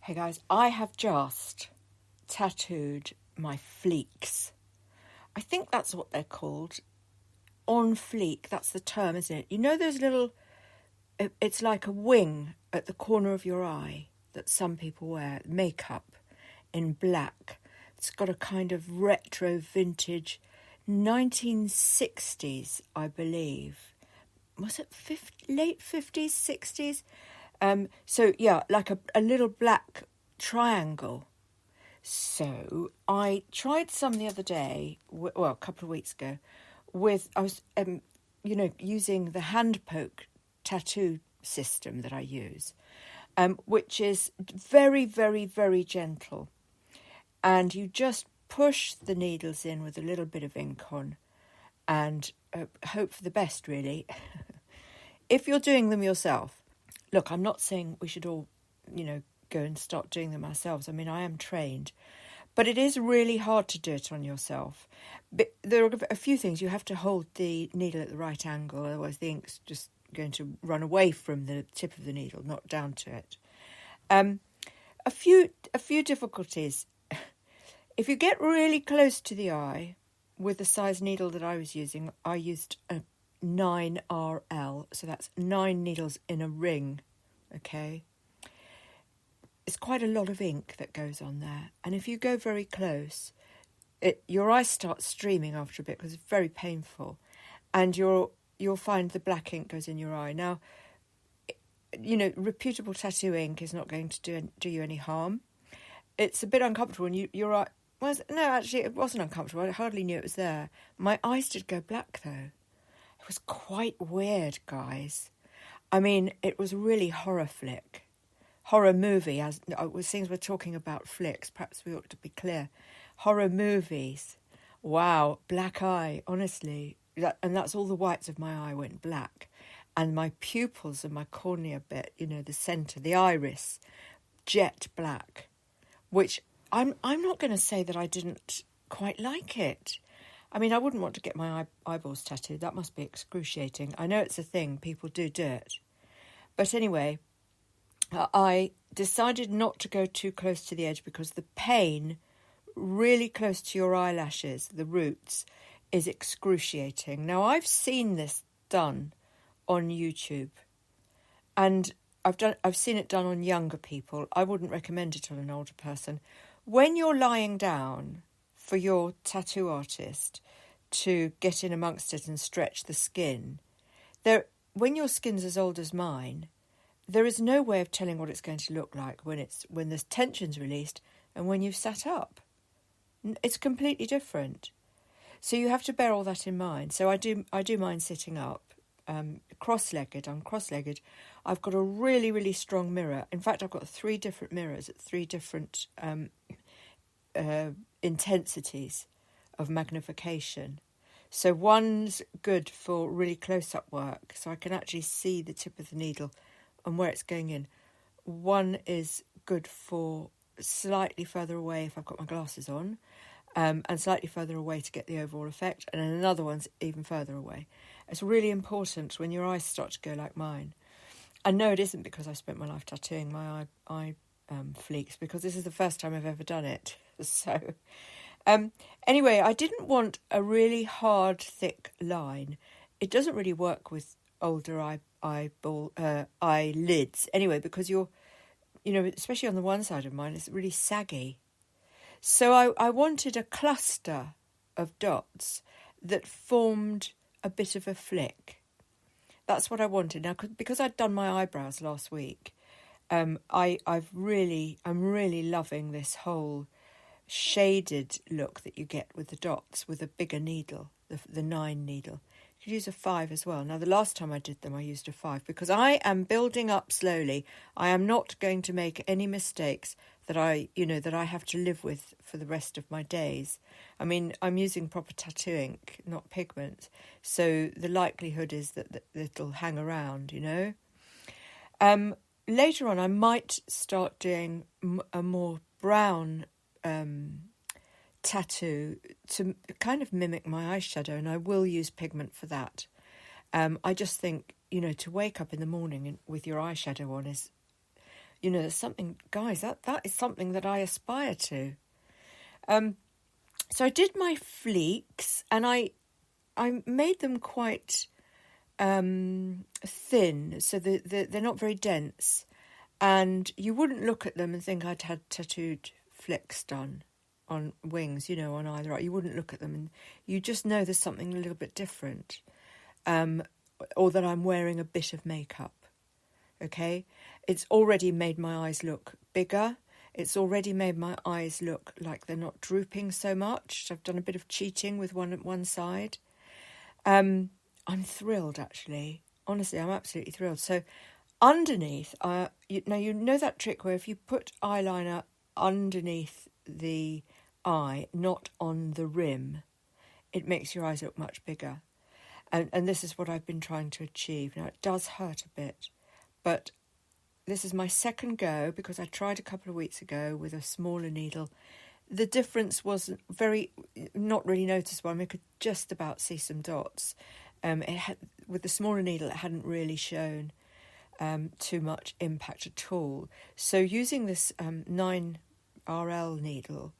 Hey guys, I have just tattooed my fleeks. I think that's what they're called. On fleek, that's the term, isn't it? You know those little, it's like a wing at the corner of your eye that some people wear, makeup in black. It's got a kind of retro vintage 1960s, I believe. Was it late 50s, 60s? So, yeah, like a little black triangle. So I tried some the other day, a couple of weeks ago, I was using the hand poke tattoo system that I use, which is very, very, very gentle. And you just push the needles in with a little bit of ink on and hope for the best, really. If you're doing them yourself, look, I'm not saying we should all, go and start doing them ourselves. I mean, I am trained, but it is really hard to do it on yourself. But there are a few things. You have to hold the needle at the right angle, otherwise the ink's just going to run away from the tip of the needle, not down to it. A few difficulties. If you get really close to the eye with the size needle that I was using, I used a 9RL, so that's 9 needles in a ring, okay? It's quite a lot of ink that goes on there. And if you go very close, your eye starts streaming after a bit because it's very painful. And you'll find the black ink goes in your eye. Now, reputable tattoo ink is not going to do you any harm. It's a bit uncomfortable when your eye... Well, no, actually, it wasn't uncomfortable. I hardly knew it was there. My eyes did go black, though. It was quite weird, guys. I mean, it was really horror movie, as since we're talking about flicks, perhaps we ought to be clear. Horror movies. Wow, black eye, honestly. And that's all the whites of my eye went black. And my pupils and my cornea bit, the centre, the iris, jet black. Which I'm not going to say that I didn't quite like it. I mean, I wouldn't want to get my eyeballs tattooed. That must be excruciating. I know it's a thing. People do it. But anyway, I decided not to go too close to the edge because the pain really close to your eyelashes, the roots, is excruciating. Now, I've seen this done on YouTube, and I've seen it done on younger people. I wouldn't recommend it on an older person. When you're lying down for your tattoo artist to get in amongst it and stretch the skin, when your skin's as old as mine, there is no way of telling what it's going to look like when the tension's released and when you've sat up. It's completely different. So you have to bear all that in mind. So I do mine sitting up, cross-legged. I'm cross-legged. I've got a really, really strong mirror. In fact, I've got 3 different mirrors at 3 different intensities of magnification. So one's good for really close-up work, so I can actually see the tip of the needle and where it's going in. One is good for slightly further away if I've got my glasses on, and slightly further away to get the overall effect, and then another one's even further away. It's really important when your eyes start to go like mine. And no, it isn't because I spent my life tattooing my eye fleeks, because this is the first time I've ever done it. So, anyway, I didn't want a really hard, thick line. It doesn't really work with older eyelids anyway, because you're, especially on the one side of mine, it's really saggy. So I wanted a cluster of dots that formed a bit of a flick. That's what I wanted. Now, because I'd done my eyebrows last week, I'm really loving this whole shaded look that you get with the dots with a bigger needle, the 9 needle. You could use a 5 as well. Now, the last time I did them, I used a 5 because I am building up slowly. I am not going to make any mistakes that I have to live with for the rest of my days. I mean, I'm using proper tattoo ink, not pigment, so the likelihood is that it'll hang around, Later on, I might start doing a more brown tattoo to kind of mimic my eyeshadow, and I will use pigment for that. I just think, to wake up in the morning with your eyeshadow on is, there's something, guys, that is something that I aspire to. So I did my fleeks, and I made them quite thin, so they're not very dense, and you wouldn't look at them and think I'd had tattooed flicks done on wings, on either eye. You wouldn't look at them, and you just know there's something a little bit different, or that I'm wearing a bit of makeup. Okay, it's already made my eyes look bigger. It's already made my eyes look like they're not drooping so much. So I've done a bit of cheating with one side. I'm thrilled, actually. Honestly, I'm absolutely thrilled. So underneath, you know that trick where if you put eyeliner underneath the eye, not on the rim, it makes your eyes look much bigger. And this is what I've been trying to achieve. Now, it does hurt a bit, but this is my second go, because I tried a couple of weeks ago with a smaller needle. The difference was not really noticeable. I mean, I could just about see some dots. With the smaller needle, it hadn't really shown too much impact at all. So using this 9RL needle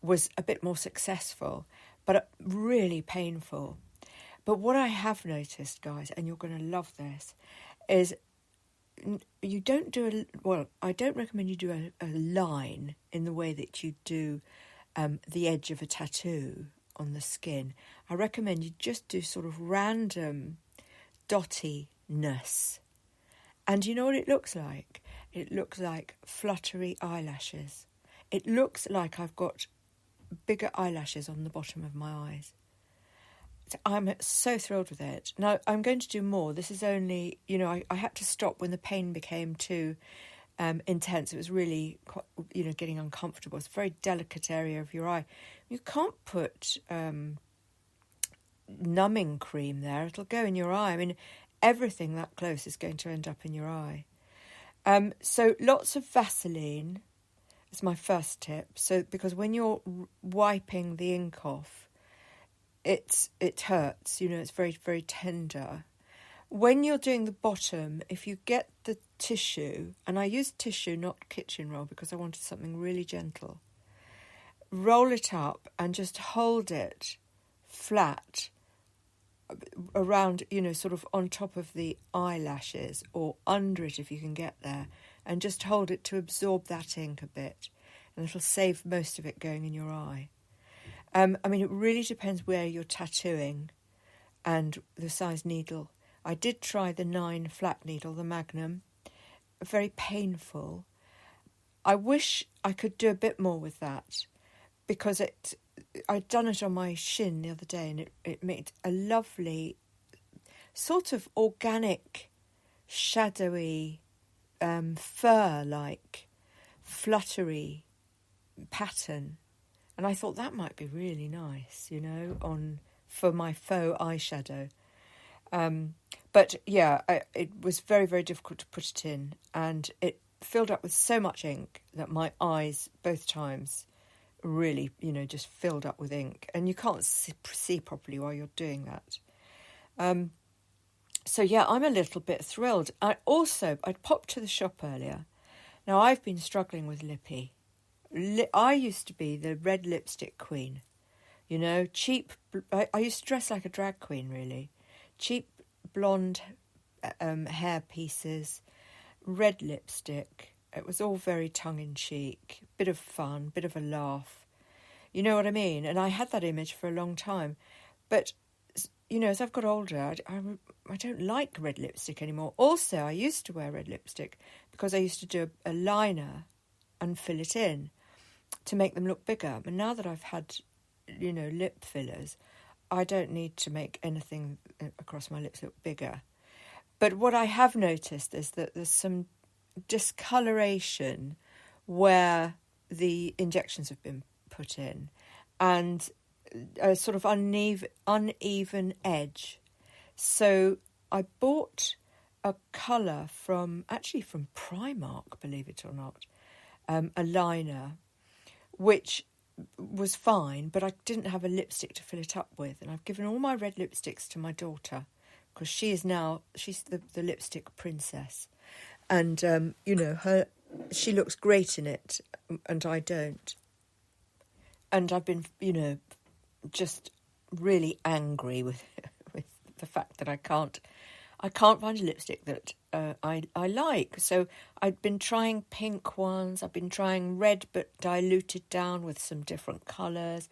was a bit more successful, but really painful. But what I have noticed, guys, and you're going to love this, is you don't do I don't recommend you do a line in the way that you do the edge of a tattoo on the skin. I recommend you just do sort of random dottiness. And you know what it looks like? It looks like fluttery eyelashes. It looks like I've got bigger eyelashes on the bottom of my eyes. I'm so thrilled with it. Now, I'm going to do more. This is only, I had to stop when the pain became too intense. It was really, getting uncomfortable. It's a very delicate area of your eye. You can't put numbing cream there. It'll go in your eye. I mean, everything that close is going to end up in your eye. So lots of Vaseline is my first tip. So because when you're wiping the ink off, it hurts, it's very, very tender. When you're doing the bottom, if you get the tissue, and I used tissue, not kitchen roll, because I wanted something really gentle, roll it up and just hold it flat around, sort of on top of the eyelashes, or under it if you can get there, and just hold it to absorb that ink a bit, and it'll save most of it going in your eye. I mean, it really depends where you're tattooing and the size needle. I did try the 9 flat needle, the Magnum. Very painful. I wish I could do a bit more with that, because I'd done it on my shin the other day, and it made a lovely sort of organic, shadowy, fur-like, fluttery pattern. And I thought that might be really nice, for my faux eyeshadow. But yeah, it was very, very difficult to put it in, and it filled up with so much ink that my eyes, both times, really, just filled up with ink, and you can't see properly while you're doing that. So yeah, I'm a little bit thrilled. I popped to the shop earlier. Now, I've been struggling with lippy. I used to be the red lipstick queen, cheap. I used to dress like a drag queen, really. Cheap blonde hair pieces, red lipstick. It was all very tongue-in-cheek, bit of fun, bit of a laugh. You know what I mean? And I had that image for a long time. But, as I've got older, I don't like red lipstick anymore. Also, I used to wear red lipstick because I used to do a liner and fill it in to make them look bigger. But now that I've had, lip fillers, I don't need to make anything across my lips look bigger. But what I have noticed is that there's some discoloration where the injections have been put in, and a sort of uneven edge. So I bought a colour from Primark, believe it or not, a liner, which was fine, but I didn't have a lipstick to fill it up with, and I've given all my red lipsticks to my daughter, because she's the lipstick princess, and her she looks great in it, and I don't. And I've been, just really angry with the fact that I can't find a lipstick that I like. So I've been trying pink ones. I've been trying red but diluted down with some different colours.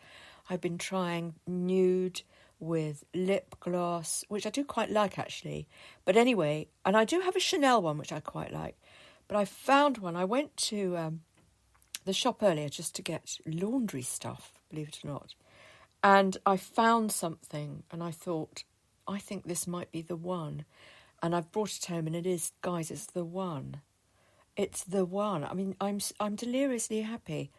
I've been trying nude with lip gloss, which I do quite like actually. But anyway, and I do have a Chanel one, which I quite like. But I found one. I went to the shop earlier just to get laundry stuff, believe it or not. And I found something and I thought, I think this might be the one. And I've brought it home and it is, guys, it's the one. It's the one. I mean, I'm deliriously happy.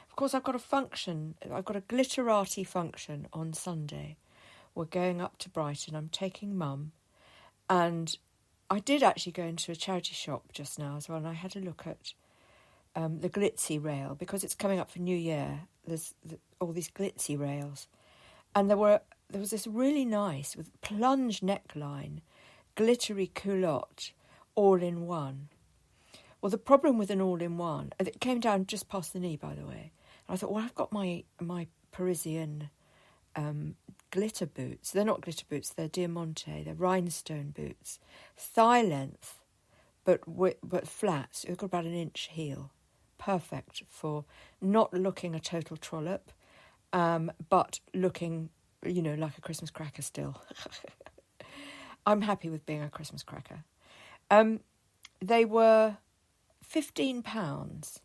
Of course, I've got a function. I've got a glitterati function on Sunday. We're going up to Brighton. I'm taking Mum. And I did actually go into a charity shop just now as well. And I had a look at the glitzy rail because it's coming up for New Year. There's all these glitzy rails. And there was this really nice with plunge neckline, glittery culotte, all in one. Well, the problem with an all-in-one, it came down just past the knee, by the way. And I thought, well, I've got my Parisian glitter boots. They're not glitter boots, they're Diamante, they're rhinestone boots. Thigh length, but flat, so they've got about an inch heel. Perfect for not looking a total trollop, but looking, like a Christmas cracker still. I'm happy with being a Christmas cracker. They were £15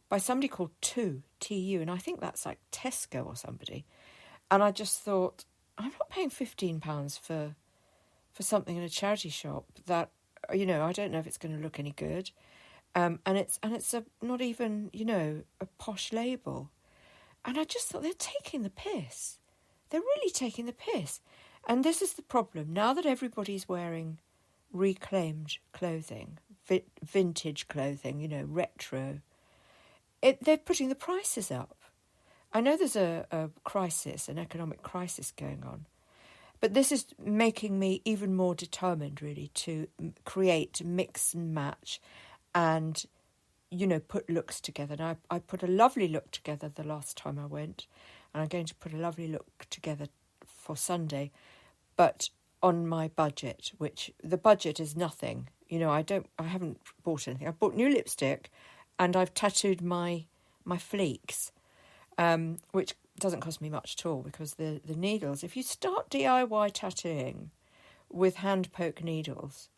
by somebody called TU, and I think that's like Tesco or somebody. And I just thought, I'm not paying £15 for something in a charity shop that, I don't know if it's going to look any good. And it's not even, a posh label. And I just thought they're taking the piss. They're really taking the piss. And this is the problem. Now that everybody's wearing reclaimed clothing, vintage clothing, retro, they're putting the prices up. I know there's a crisis, an economic crisis going on, but this is making me even more determined, really, to create, mix and match and, put looks together. Now, I put a lovely look together the last time I went, and I'm going to put a lovely look together for Sunday, but on my budget, which the budget is nothing. I haven't bought anything. I've bought new lipstick and I've tattooed my fleeks, which doesn't cost me much at all because the needles, if you start DIY tattooing with hand poke needles,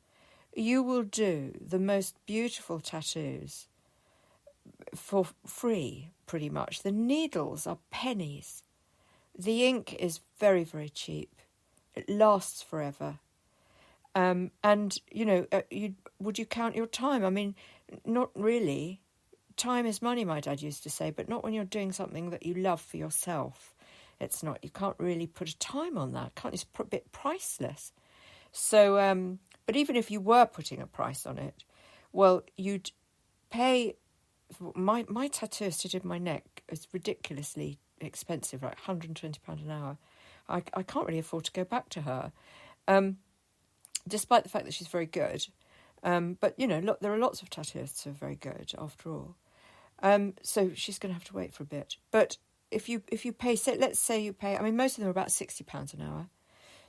you will do the most beautiful tattoos for free, pretty much. The needles are pennies. The ink is very, very cheap. It lasts forever. And, would you count your time? I mean, not really. Time is money, my dad used to say, but not when you're doing something that you love for yourself. It's not. You can't really put a time on that. It's a bit priceless. So, but even if you were putting a price on it, well, you'd pay. My tattooist who did my neck is ridiculously expensive, like £120 an hour. I can't really afford to go back to her, despite the fact that she's very good. But, look, there are lots of tattooists who are very good, after all. So she's going to have to wait for a bit. But if you pay, let's say you pay, I mean, most of them are about £60 an hour.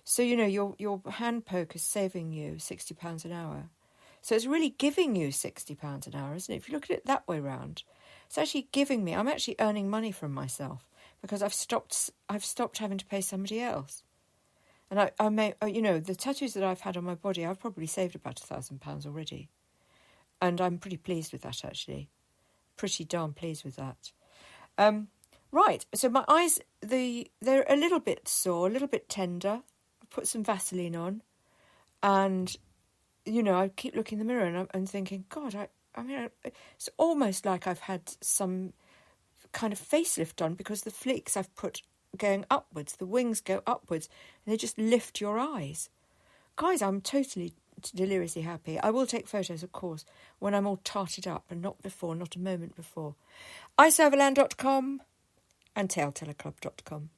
So, your hand poke is saving you £60 an hour. So it's really giving you £60 an hour, isn't it? If you look at it that way round, it's actually giving me, I'm actually earning money from myself because I've stopped having to pay somebody else. And I may, the tattoos that I've had on my body, I've probably saved about £1,000 already. And I'm pretty pleased with that, actually. Pretty darn pleased with that. Right, so my eyes, they're a little bit sore, a little bit tender. I put some Vaseline on. And, I keep looking in the mirror and thinking, God, I mean, it's almost like I've had some kind of facelift on because the fleeks I've put going upwards, the wings go upwards, and they just lift your eyes. Guys, I'm totally deliriously happy. I will take photos, of course, when I'm all tarted up, and not before, not a moment before. iServalan.com and tailtellerclub.com.